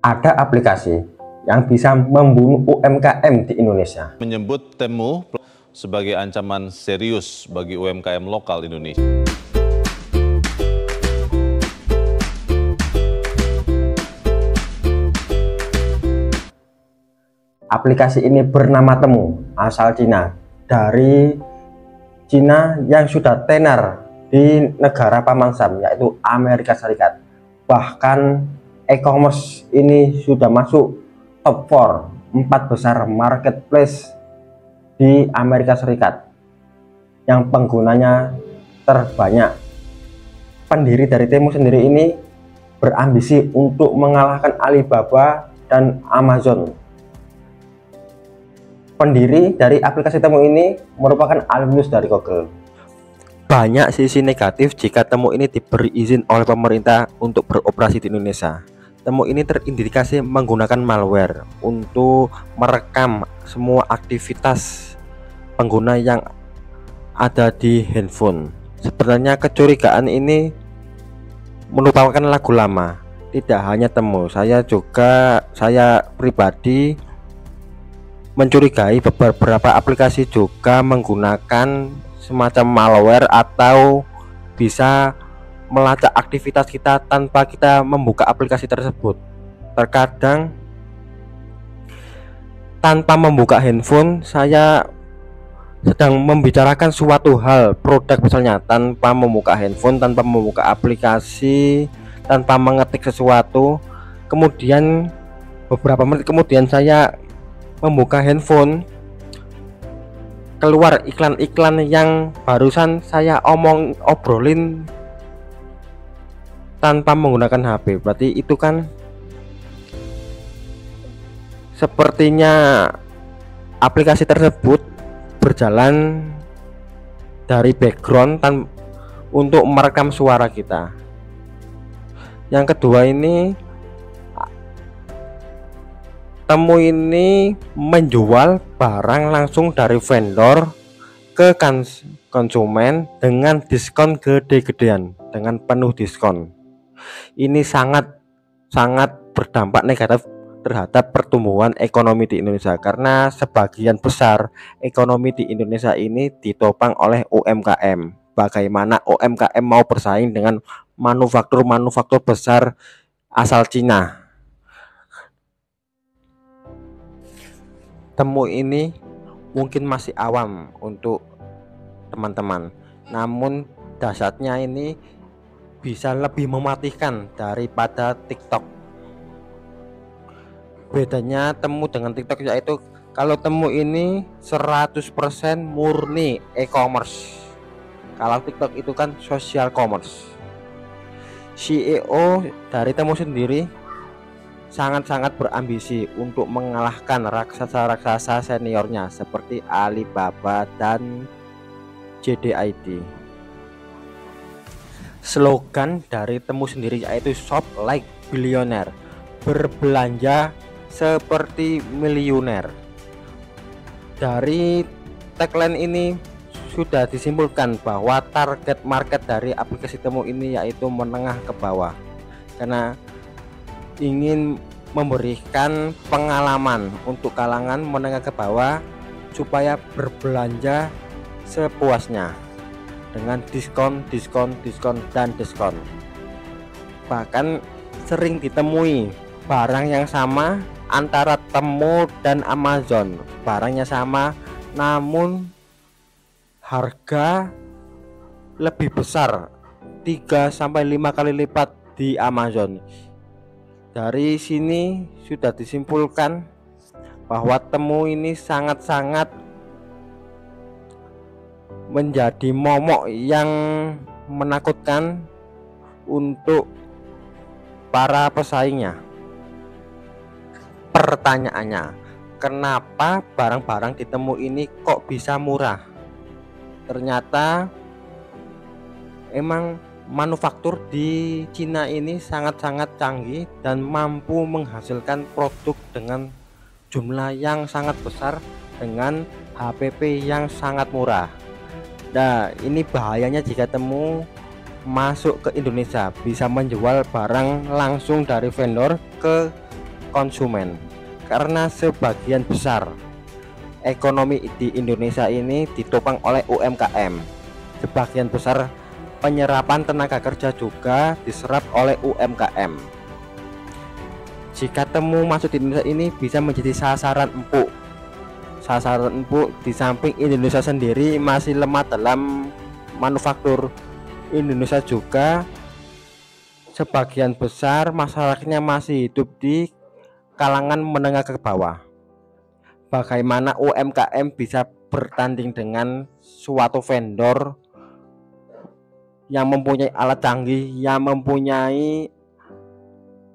Ada aplikasi yang bisa membunuh UMKM di Indonesia. Menyebut Temu sebagai ancaman serius bagi UMKM lokal Indonesia. Aplikasi ini bernama Temu, asal Cina, dari Cina yang sudah tenar di negara Paman Sam, yaitu Amerika Serikat. Bahkan e-commerce ini sudah masuk top 4 besar marketplace di Amerika Serikat yang penggunanya terbanyak. Pendiri dari Temu sendiri ini berambisi untuk mengalahkan Alibaba dan Amazon. Pendiri dari aplikasi Temu ini merupakan alumnus dari Google. Banyak sisi negatif jika Temu ini diberi izin oleh pemerintah untuk beroperasi di Indonesia. Temu ini terindikasi menggunakan malware untuk merekam semua aktivitas pengguna yang ada di handphone. Sebenarnya kecurigaan ini merupakan lagu lama. Tidak hanya Temu, saya pribadi mencurigai beberapa aplikasi juga menggunakan semacam malware atau bisa melacak aktivitas kita tanpa kita membuka aplikasi tersebut. Terkadang tanpa membuka handphone, saya sedang membicarakan suatu hal, produk misalnya, tanpa membuka handphone, tanpa membuka aplikasi, tanpa mengetik sesuatu. Kemudian beberapa menit kemudian saya membuka handphone, keluar iklan-iklan yang barusan saya obrolin tanpa menggunakan HP. Berarti itu kan sepertinya aplikasi tersebut berjalan dari background untuk merekam suara kita. Yang kedua ini, Temu ini menjual barang langsung dari vendor ke konsumen dengan diskon gede-gedean, dengan penuh diskon. Ini sangat berdampak negatif terhadap pertumbuhan ekonomi di Indonesia, karena sebagian besar ekonomi di Indonesia ini ditopang oleh UMKM. Bagaimana UMKM mau bersaing dengan manufaktur besar asal Cina? Temu ini mungkin masih awam untuk teman-teman, namun dahsyatnya ini bisa lebih mematikan daripada TikTok. Bedanya Temu dengan TikTok yaitu kalau Temu ini 100% murni e-commerce, kalau TikTok itu kan social commerce. CEO dari Temu sendiri sangat berambisi untuk mengalahkan raksasa-raksasa seniornya seperti Alibaba dan JDID. Slogan dari Temu sendiri yaitu Shop Like Billionaire, berbelanja seperti miliuner. Dari tagline ini sudah disimpulkan bahwa target market dari aplikasi Temu ini yaitu menengah ke bawah, karena ingin memberikan pengalaman untuk kalangan menengah ke bawah supaya berbelanja sepuasnya dengan diskon. Bahkan sering ditemui barang yang sama antara Temu dan Amazon. Barangnya sama namun harga lebih besar, 3-5 kali lipat di Amazon. Dari sini sudah disimpulkan bahwa Temu ini sangat menjadi momok yang menakutkan untuk para pesaingnya. Pertanyaannya, kenapa barang-barang di Temu ini kok bisa murah? Ternyata emang manufaktur di Cina ini sangat canggih dan mampu menghasilkan produk dengan jumlah yang sangat besar dengan HPP yang sangat murah. Nah, ini bahayanya jika Temu masuk ke Indonesia, bisa menjual barang langsung dari vendor ke konsumen, karena sebagian besar ekonomi di Indonesia ini ditopang oleh UMKM. Sebagian besar penyerapan tenaga kerja juga diserap oleh UMKM. Jika temu masuk di Indonesia ini bisa menjadi sasaran empuk. Sasaran empuk di samping Indonesia sendiri masih lemah dalam manufaktur. Indonesia juga sebagian besar masyarakatnya masih hidup di kalangan menengah ke bawah. Bagaimana UMKM bisa bertanding dengan suatu vendor yang mempunyai alat canggih, yang mempunyai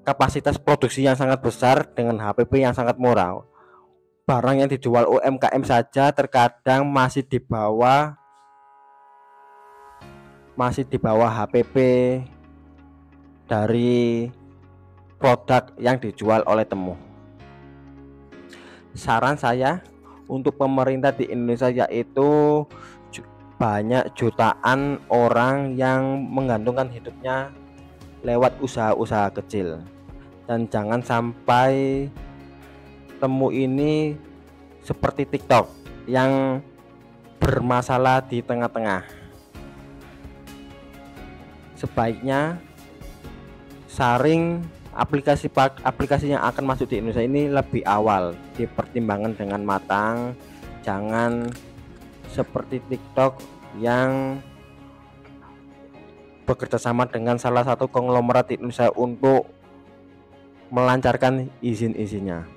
kapasitas produksi yang sangat besar dengan HPP yang sangat murah? Barang yang dijual UMKM saja terkadang masih di bawah HPP dari produk yang dijual oleh temu. Saran saya untuk pemerintah di Indonesia yaitu banyak jutaan orang yang menggantungkan hidupnya lewat usaha-usaha kecil, dan jangan sampai temu ini seperti TikTok yang bermasalah di tengah-tengah. Sebaiknya saring aplikasi yang akan masuk di Indonesia ini lebih awal dipertimbangkan dengan matang. Jangan seperti TikTok yang bekerja sama dengan salah satu konglomerat di Indonesia untuk melancarkan izin-izinnya.